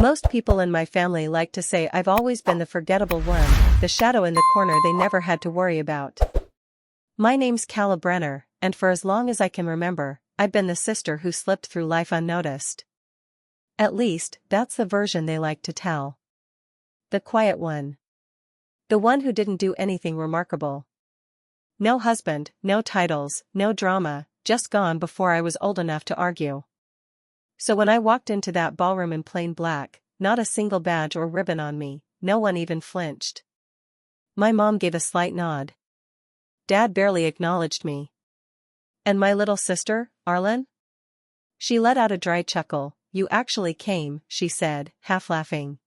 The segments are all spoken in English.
Most people in my family like to say I've always been the forgettable one, the shadow in the corner they never had to worry about. My name's Calla Brenner, and for as long as I can remember, I've been the sister who slipped through life unnoticed. At least, that's the version they like to tell. The quiet one. The one who didn't do anything remarkable. No husband, no titles, no drama, just gone before I was old enough to argue. So when I walked into that ballroom in plain black, not a single badge or ribbon on me, no one even flinched. My mom gave a slight nod. Dad barely acknowledged me. And my little sister, Arlen? She let out a dry chuckle. You actually came, she said, half laughing.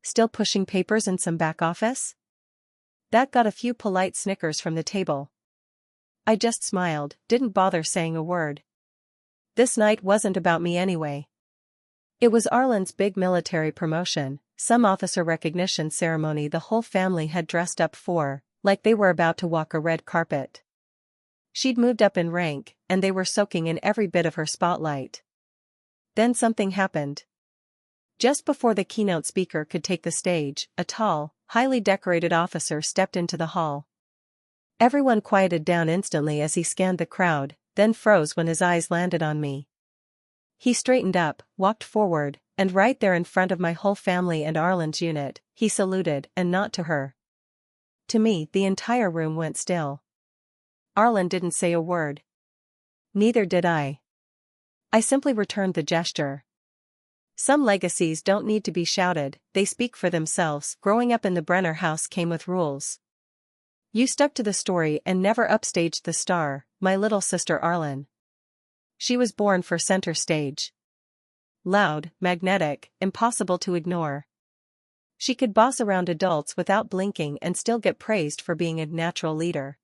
Still pushing papers in some back office? That got a few polite snickers from the table. I just smiled, didn't bother saying a word. This night wasn't about me anyway. It was Arlen's big military promotion, some officer recognition ceremony the whole family had dressed up for, like they were about to walk a red carpet. She'd moved up in rank, and they were soaking in every bit of her spotlight. Then something happened. Just before the keynote speaker could take the stage, a tall, highly decorated officer stepped into the hall. Everyone quieted down instantly as he scanned the crowd, then froze when his eyes landed on me. He straightened up, walked forward, and right there in front of my whole family and Arlen's unit, he saluted, and not to her. To me, the entire room went still. Arlen didn't say a word. Neither did I. I simply returned the gesture. Some legacies don't need to be shouted, they speak for themselves. Growing up in the Brenner house came with rules. You stuck to the story and never upstaged the star, my little sister Arlen. She was born for center stage. Loud, magnetic, impossible to ignore. She could boss around adults without blinking and still get praised for being a natural leader.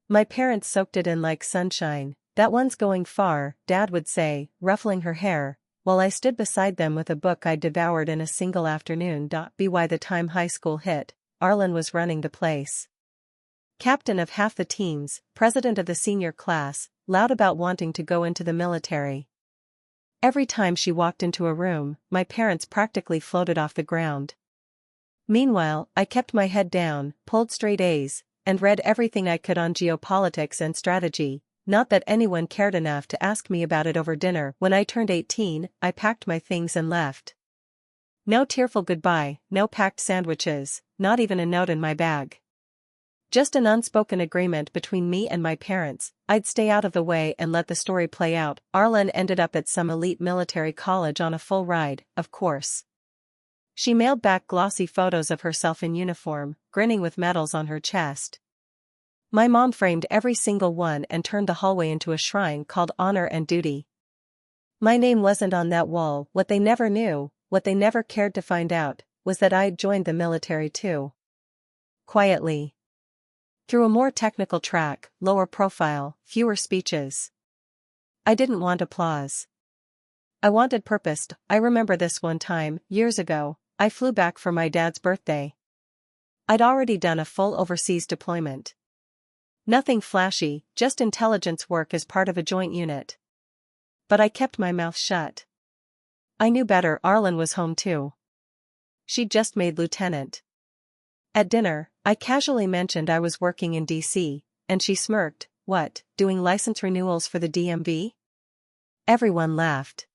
My parents soaked it in like sunshine. That one's going far, Dad would say, ruffling her hair, while I stood beside them with a book I'd devoured in a single afternoon. By the time high school hit, Arlen was running the place. Captain of half the teams, president of the senior class, loud about wanting to go into the military. Every time she walked into a room, my parents practically floated off the ground. Meanwhile, I kept my head down, pulled straight A's, and read everything I could on geopolitics and strategy. Not that anyone cared enough to ask me about it over dinner. When I turned 18, I packed my things and left. No tearful goodbye, no packed sandwiches, not even a note in my bag. Just an unspoken agreement between me and my parents, I'd stay out of the way and let the story play out. Arlen ended up at some elite military college on a full ride, of course. She mailed back glossy photos of herself in uniform, grinning with medals on her chest. My mom framed every single one and turned the hallway into a shrine called Honor and Duty. My name wasn't on that wall. What they never knew, what they never cared to find out, was that I'd joined the military too. Quietly. Through a more technical track, lower profile, fewer speeches. I didn't want applause. I wanted purpose. I remember this one time, years ago, I flew back for my dad's birthday. I'd already done a full overseas deployment. Nothing flashy, just intelligence work as part of a joint unit. But I kept my mouth shut. I knew better. Arlen was home too. She'd just made lieutenant. At dinner, I casually mentioned I was working in D.C., and she smirked. What, doing license renewals for the DMV? Everyone laughed.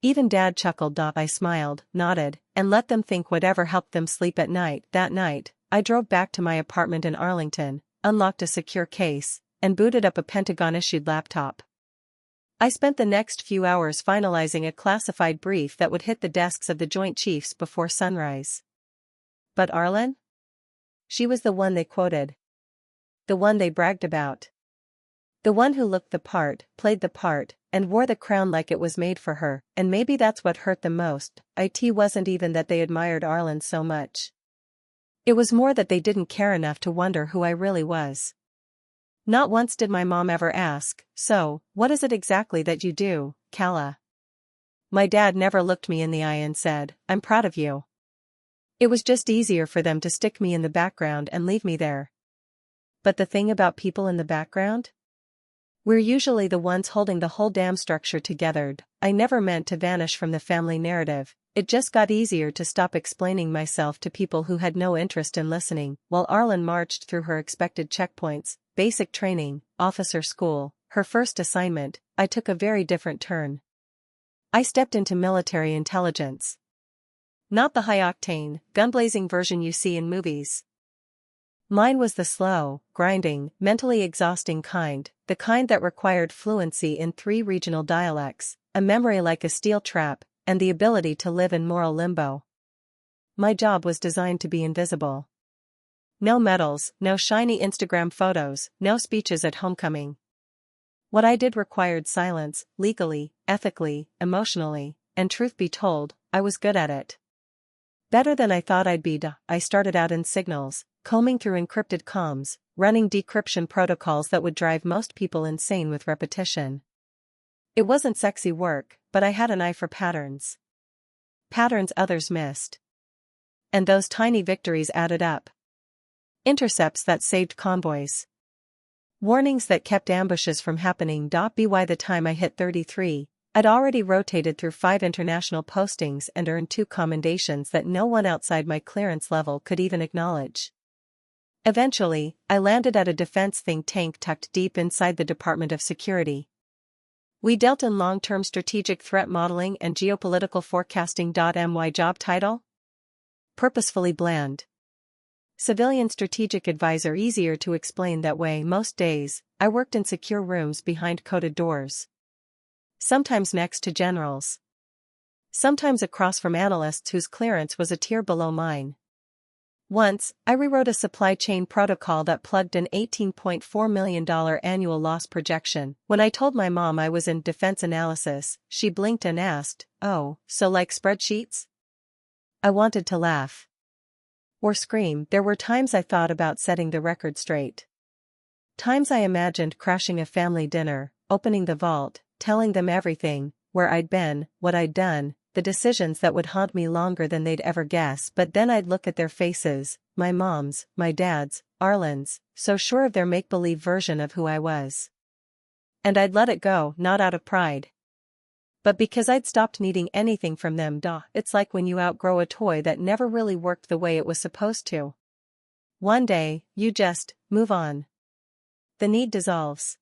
Even Dad chuckled. I smiled, nodded, and let them think whatever helped them sleep at night. That night, I drove back to my apartment in Arlington, unlocked a secure case, and booted up a Pentagon-issued laptop. I spent the next few hours finalizing a classified brief that would hit the desks of the Joint Chiefs before sunrise. But Arlen? She was the one they quoted. The one they bragged about. The one who looked the part, played the part, and wore the crown like it was made for her. And maybe that's what hurt them most. It wasn't even that they admired Arlen so much. It was more that they didn't care enough to wonder who I really was. Not once did my mom ever ask, "So, what is it exactly that you do, Calla?" My dad never looked me in the eye and said, "I'm proud of you." It was just easier for them to stick me in the background and leave me there. But the thing about people in the background? We're usually the ones holding the whole damn structure together. I never meant to vanish from the family narrative, It just got easier to stop explaining myself to people who had no interest in listening, while Arlen marched through her expected checkpoints, basic training, officer school, her first assignment. I took a very different turn. I stepped into military intelligence. Not the high-octane, gun-blazing version you see in movies. Mine was the slow, grinding, mentally exhausting kind, the kind that required fluency in 3 regional dialects, a memory like a steel trap, and the ability to live in moral limbo. My job was designed to be invisible. No medals, no shiny Instagram photos, no speeches at homecoming. What I did required silence, legally, ethically, emotionally, and truth be told, I was good at it. Better than I thought I'd be. I started out in signals, combing through encrypted comms, running decryption protocols that would drive most people insane with repetition. It wasn't sexy work, but I had an eye for patterns. Patterns others missed. And those tiny victories added up. Intercepts that saved convoys. Warnings that kept ambushes from happening. By the time I hit 33, I'd already rotated through 5 international postings and earned 2 commendations that no one outside my clearance level could even acknowledge. Eventually, I landed at a defense think tank tucked deep inside the Department of Security. We dealt in long-term strategic threat modeling and geopolitical forecasting. My job title? Purposefully bland. Civilian strategic advisor. Easier to explain that way. Most days, I worked in secure rooms behind coded doors. Sometimes next to generals. Sometimes across from analysts whose clearance was a tier below mine. Once, I rewrote a supply chain protocol that plugged an $18.4 million annual loss projection. When I told my mom I was in defense analysis, she blinked and asked, "Oh, so like spreadsheets?" I wanted to laugh. Or scream. There were times I thought about setting the record straight. Times I imagined crashing a family dinner, opening the vault, telling them everything, where I'd been, what I'd done, the decisions that would haunt me longer than they'd ever guess. But then I'd look at their faces, my mom's, my dad's, Arlen's, so sure of their make-believe version of who I was. And I'd let it go, not out of pride, but because I'd stopped needing anything from them. It's like when you outgrow a toy that never really worked the way it was supposed to. One day, you just move on. The need dissolves.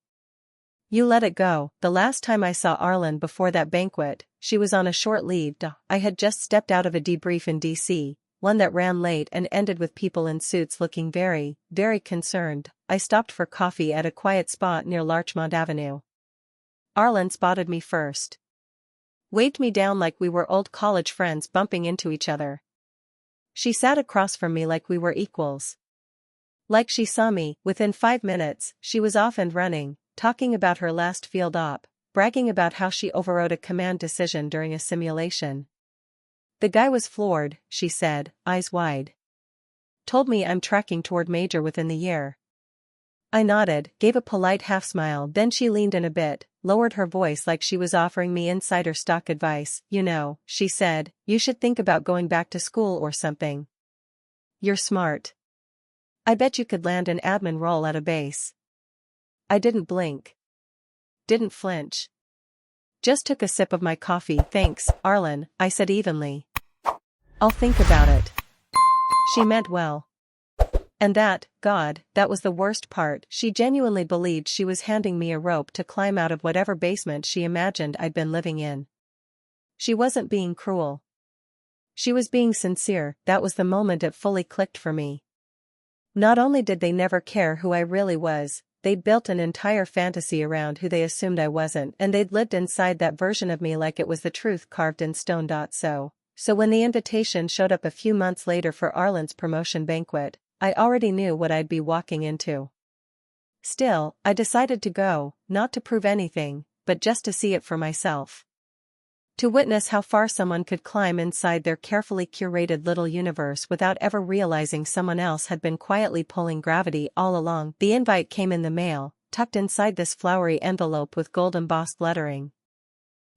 You let it go. The last time I saw Arlen before that banquet, she was on a short leave. I had just stepped out of a debrief in DC, one that ran late and ended with people in suits looking very, very concerned. I stopped for coffee at a quiet spot near Larchmont Avenue. Arlen spotted me first. Waved me down like we were old college friends bumping into each other. She sat across from me like we were equals. Like she saw me. Within 5 minutes, she was off and running, talking about her last field op, bragging about how she overrode a command decision during a simulation. The guy was floored, she said, eyes wide. Told me I'm tracking toward major within the year. I nodded, gave a polite half-smile. Then she leaned in a bit, lowered her voice like she was offering me insider stock advice. "You know," she said, "you should think about going back to school or something. You're smart. I bet you could land an admin role at a base." I didn't blink. Didn't flinch. Just took a sip of my coffee. "Thanks, Arlen," I said evenly. "I'll think about it." She meant well. And that was the worst part. She genuinely believed she was handing me a rope to climb out of whatever basement she imagined I'd been living in. She wasn't being cruel. She was being sincere. That was the moment it fully clicked for me. Not only did they never care who I really was, they'd built an entire fantasy around who they assumed I wasn't, and they'd lived inside that version of me like it was the truth carved in stone. So when the invitation showed up a few months later for Arlen's promotion banquet, I already knew what I'd be walking into. Still, I decided to go, not to prove anything, but just to see it for myself. To witness how far someone could climb inside their carefully curated little universe without ever realizing someone else had been quietly pulling gravity all along. The invite came in the mail, tucked inside this flowery envelope with gold embossed lettering.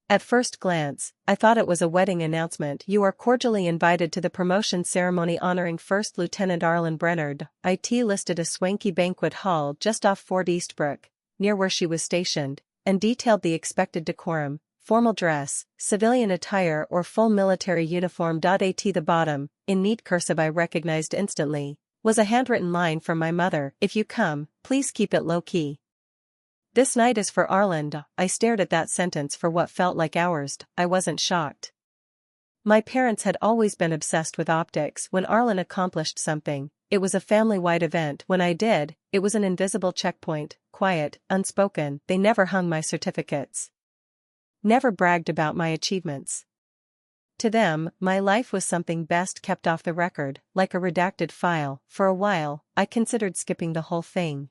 At first glance, I thought it was a wedding announcement. "You are cordially invited to the promotion ceremony honoring First Lieutenant Arlen Brenner." It listed a swanky banquet hall just off Fort Eastbrook, near where she was stationed, and detailed the expected decorum: formal dress, civilian attire or full military uniform. At the bottom, in neat cursive I recognized instantly, was a handwritten line from my mother: "If you come, please keep it low-key. This night is for Arlen." I stared at that sentence for what felt like hours. I wasn't shocked. My parents had always been obsessed with optics. When Arlen accomplished something, it was a family-wide event. When I did, it was an invisible checkpoint, quiet, unspoken. They never hung my certificates. Never bragged about my achievements. To them, my life was something best kept off the record, like a redacted file. For a while, I considered skipping the whole thing.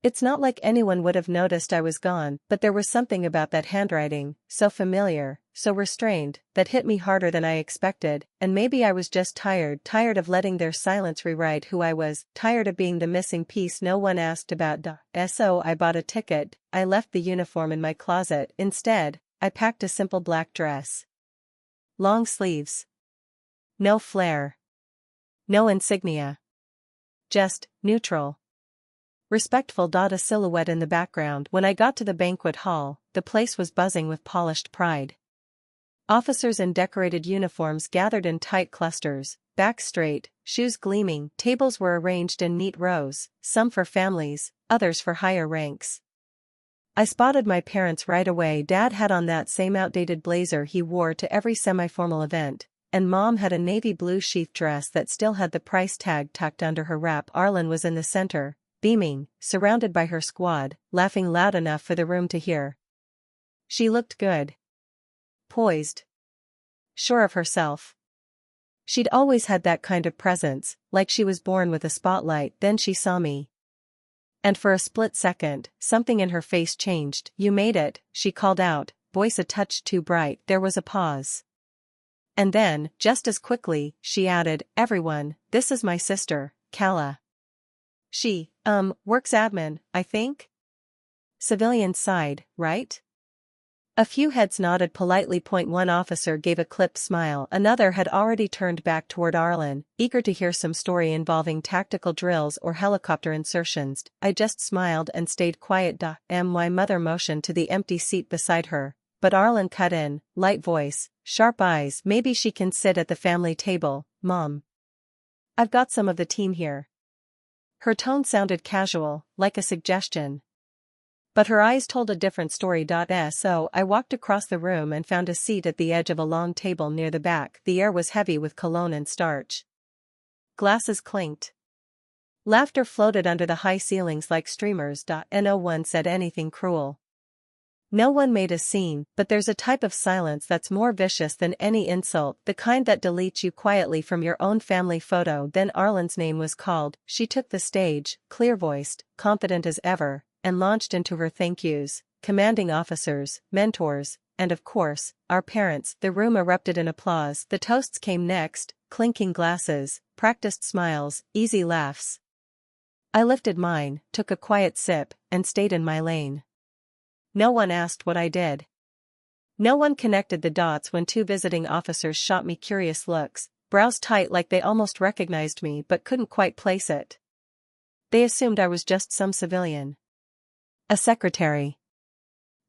It's not like anyone would have noticed I was gone, but there was something about that handwriting, so familiar, so restrained, that hit me harder than I expected. And maybe I was just tired of letting their silence rewrite who I was, tired of being the missing piece no one asked about. So I bought a ticket. I left the uniform in my closet. Instead, I packed a simple black dress. Long sleeves. No flair. No insignia. Just neutral. Respectful. A silhouette in the background. When I got to the banquet hall, the place was buzzing with polished pride. Officers in decorated uniforms gathered in tight clusters, backs straight, shoes gleaming. Tables were arranged in neat rows, some for families, others for higher ranks. I spotted my parents right away. Dad had on that same outdated blazer he wore to every semi-formal event, and Mom had a navy blue sheath dress that still had the price tag tucked under her wrap. Arlen was in the center, beaming, surrounded by her squad, laughing loud enough for the room to hear. She looked good. Poised. Sure of herself. She'd always had that kind of presence, like she was born with a spotlight. Then she saw me. And for a split second, something in her face changed. "You made it," she called out, voice a touch too bright. There was a pause. And then, just as quickly, she added, "Everyone, this is my sister, Kala. She, works admin, I think?" Civilian sighed, "Right?" A few heads nodded politely. One officer gave a clipped smile. Another had already turned back toward Arlen, eager to hear some story involving tactical drills or helicopter insertions. I just smiled and stayed quiet. My mother motioned to the empty seat beside her, but Arlen cut in, light voice, sharp eyes. "Maybe she can sit at the family table, Mom. I've got some of the team here." Her tone sounded casual, like a suggestion. But her eyes told a different story. So I walked across the room and found a seat at the edge of a long table near the back. The air was heavy with cologne and starch. Glasses clinked. Laughter floated under the high ceilings like streamers. No one said anything cruel. No one made a scene, but there's a type of silence that's more vicious than any insult, the kind that deletes you quietly from your own family photo. Then Arlen's name was called. She took the stage, clear-voiced, confident as ever, and launched into her thank yous, commanding officers, mentors, and of course, our parents. The room erupted in applause. The toasts came next, clinking glasses, practiced smiles, easy laughs. I lifted mine, took a quiet sip, and stayed in my lane. No one asked what I did. No one connected the dots when two visiting officers shot me curious looks, brows tight like they almost recognized me but couldn't quite place it. They assumed I was just some civilian. A secretary.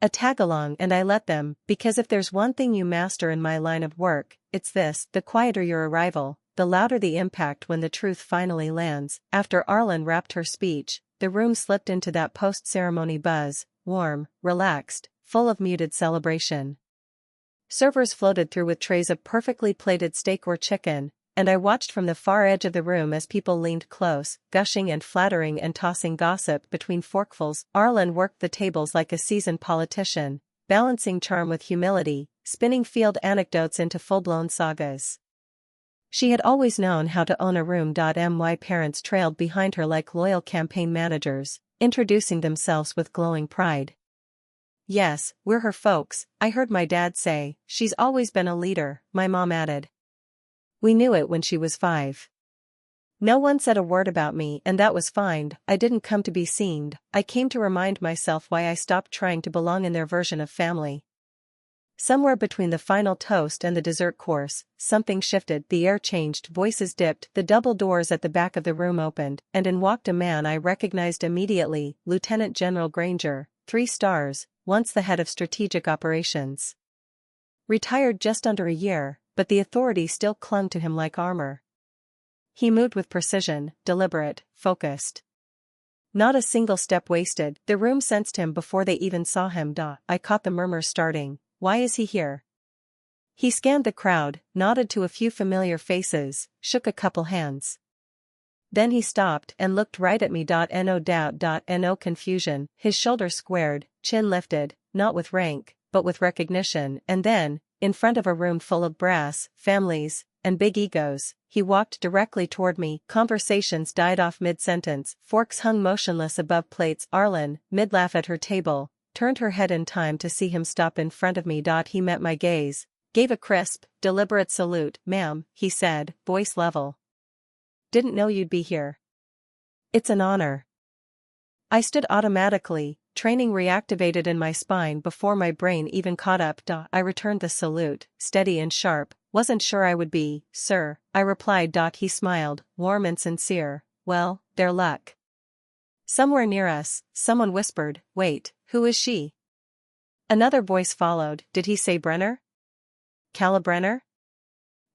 A tag-along, and I let them, because if there's one thing you master in my line of work, it's this: the quieter your arrival, the louder the impact when the truth finally lands. After Arlen wrapped her speech, the room slipped into that post-ceremony buzz, warm, relaxed, full of muted celebration. Servers floated through with trays of perfectly plated steak or chicken, and I watched from the far edge of the room as people leaned close, gushing and flattering and tossing gossip between forkfuls. Arlen worked the tables like a seasoned politician, balancing charm with humility, spinning field anecdotes into full-blown sagas. She had always known how to own a room. My parents trailed behind her like loyal campaign managers, introducing themselves with glowing pride. "Yes, we're her folks," I heard my dad say. "She's always been a leader," my mom added. "We knew it when she was 5. No one said a word about me, and that was fine. I didn't come to be seen. I came to remind myself why I stopped trying to belong in their version of family. Somewhere between the final toast and the dessert course, something shifted. The air changed, voices dipped, the double doors at the back of the room opened, and in walked a man I recognized immediately, Lieutenant General Granger, 3 stars, once the head of strategic operations. Retired just under a year, but the authority still clung to him like armor. He moved with precision, deliberate, focused. Not a single step wasted. The room sensed him before they even saw him. I caught the murmurs starting. Why is he here? He scanned the crowd, nodded to a few familiar faces, shook a couple hands. Then he stopped and looked right at me. No doubt. No confusion, his shoulders squared, chin lifted, not with rank, but with recognition, and then, in front of a room full of brass, families, and big egos, he walked directly toward me. Conversations died off mid-sentence, forks hung motionless above plates. Arlen, mid-laugh at her table, turned her head in time to see him stop in front of me. He met my gaze, gave a crisp, deliberate salute. Ma'am, he said, voice level. Didn't know you'd be here. It's an honor. I stood automatically, training reactivated in my spine before my brain even caught up. I returned the salute, steady and sharp. Wasn't sure I would be, sir, I replied. He smiled, warm and sincere. Well, their luck. Somewhere near us, someone whispered, wait, who is she? Another voice followed. Did he say Brenner? Calla Brenner?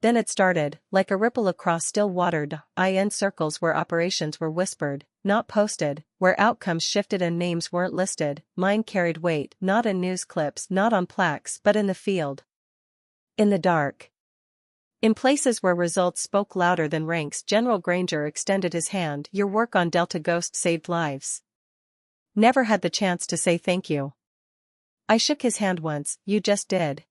Then it started, like a ripple across still water. In circles where operations were whispered, not posted, where outcomes shifted and names weren't listed. Mine carried weight, not in news clips, not on plaques, but in the field. In the dark. In places where results spoke louder than ranks. General Granger extended his hand. Your work on Delta Ghost saved lives. Never had the chance to say thank you. I shook his hand once. You just did.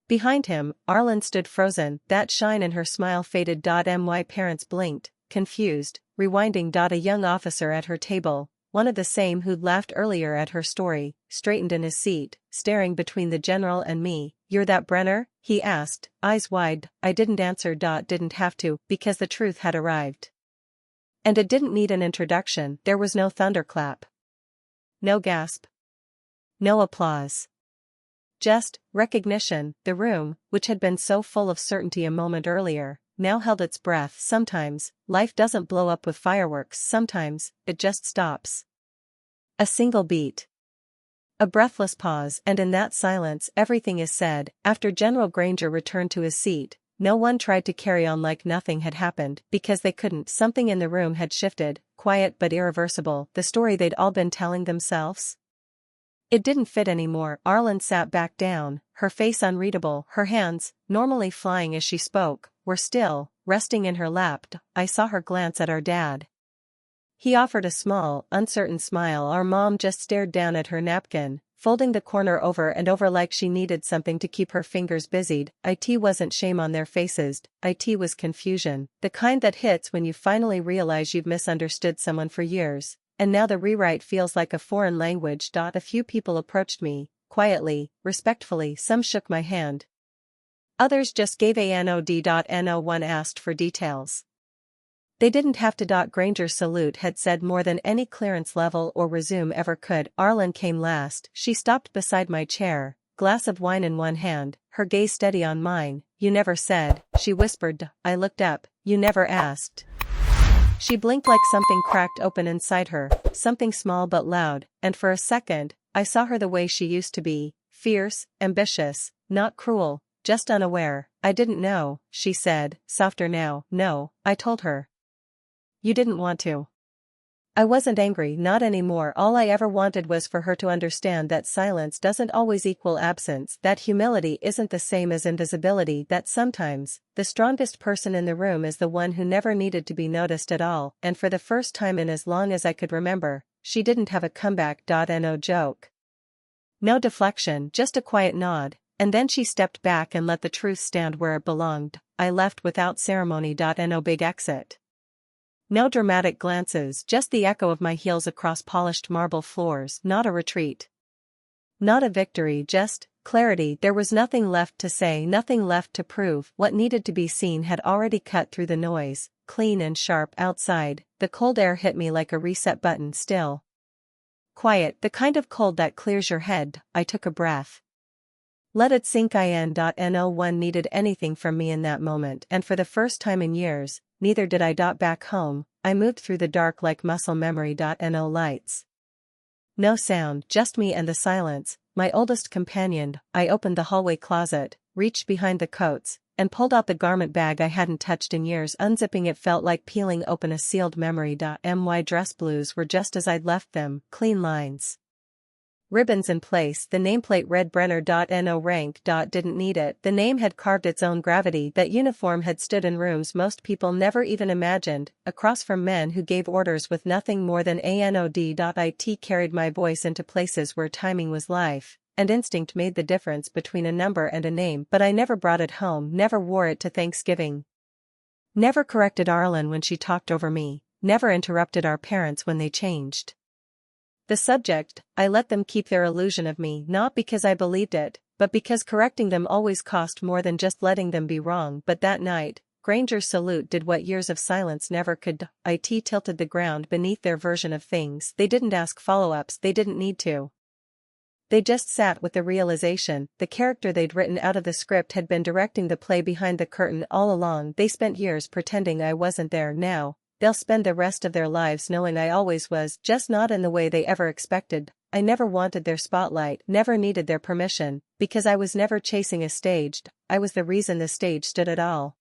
Behind him, Arlen stood frozen, that shine in her smile faded. My parents blinked, confused, rewinding. A young officer at her table, one of the same who'd laughed earlier at her story, straightened in his seat, staring between the general and me. You're that Brenner? He asked, eyes wide. I didn't answer. Didn't have to, because the truth had arrived. And it didn't need an introduction. There was no thunderclap. No gasp. No applause. Just recognition. The room, which had been so full of certainty a moment earlier, now held its breath. Sometimes, life doesn't blow up with fireworks. Sometimes, it just stops. A single beat. A breathless pause, and in that silence everything is said. After General Granger returned to his seat, no one tried to carry on like nothing had happened, because they couldn't. Something in the room had shifted, quiet but irreversible, the story they'd all been telling themselves. It didn't fit anymore. Arlen sat back down, her face unreadable, her hands, normally flying as she spoke, were still, resting in her lap. I saw her glance at our dad. He offered a small, uncertain smile. Our mom just stared down at her napkin, folding the corner over and over like she needed something to keep her fingers busied. It wasn't shame on their faces, it was confusion, the kind that hits when you finally realize you've misunderstood someone for years, and now the rewrite feels like a foreign language. A few people approached me, quietly, respectfully. Some shook my hand. Others just gave a nod. No one asked for details. They didn't have to. Granger's salute had said more than any clearance level or resume ever could. Arlen came last. She stopped beside my chair, glass of wine in one hand, her gaze steady on mine. You never said, she whispered. I looked up. You never asked. She blinked like something cracked open inside her, something small but loud, and for a second, I saw her the way she used to be, fierce, ambitious, not cruel, just unaware. I didn't know, she said, softer now. No, I told her. You didn't want to. I wasn't angry, not anymore. All I ever wanted was for her to understand that silence doesn't always equal absence, that humility isn't the same as invisibility, that sometimes, the strongest person in the room is the one who never needed to be noticed at all. And for the first time in as long as I could remember, she didn't have a comeback. No joke. No deflection, just a quiet nod, and then she stepped back and let the truth stand where it belonged. I left without ceremony. No big exit. No dramatic glances, just the echo of my heels across polished marble floors. Not a retreat. Not a victory, just clarity. There was nothing left to say, nothing left to prove. What needed to be seen had already cut through the noise, clean and sharp. Outside, the cold air hit me like a reset button. Still quiet, the kind of cold that clears your head. I took a breath. Let it sink in. No one needed anything from me in that moment, and for the first time in years, neither did I. Back home, I moved through the dark like muscle memory. No lights. No sound, just me and the silence, my oldest companion. I opened the hallway closet, reached behind the coats, and pulled out the garment bag I hadn't touched in years. Unzipping it felt like peeling open a sealed memory. My dress blues were just as I'd left them, clean lines. Ribbons in place, the nameplate read Brenner.no rank. Didn't need it, the name had carved its own gravity. That uniform had stood in rooms most people never even imagined, across from men who gave orders with nothing more than ANOD. It carried my voice into places where timing was life, and instinct made the difference between a number and a name. But I never brought it home, never wore it to Thanksgiving. Never corrected Arlen when she talked over me, never interrupted our parents when they changed the subject. I let them keep their illusion of me, not because I believed it, but because correcting them always cost more than just letting them be wrong. But that night, Granger's salute did what years of silence never could. It tilted the ground beneath their version of things. They didn't ask follow-ups, they didn't need to. They just sat with the realization the character they'd written out of the script had been directing the play behind the curtain all along. They spent years pretending I wasn't there. Now they'll spend the rest of their lives knowing I always was, just not in the way they ever expected. I never wanted their spotlight, never needed their permission, because I was never chasing a stage. I was the reason the stage stood at all.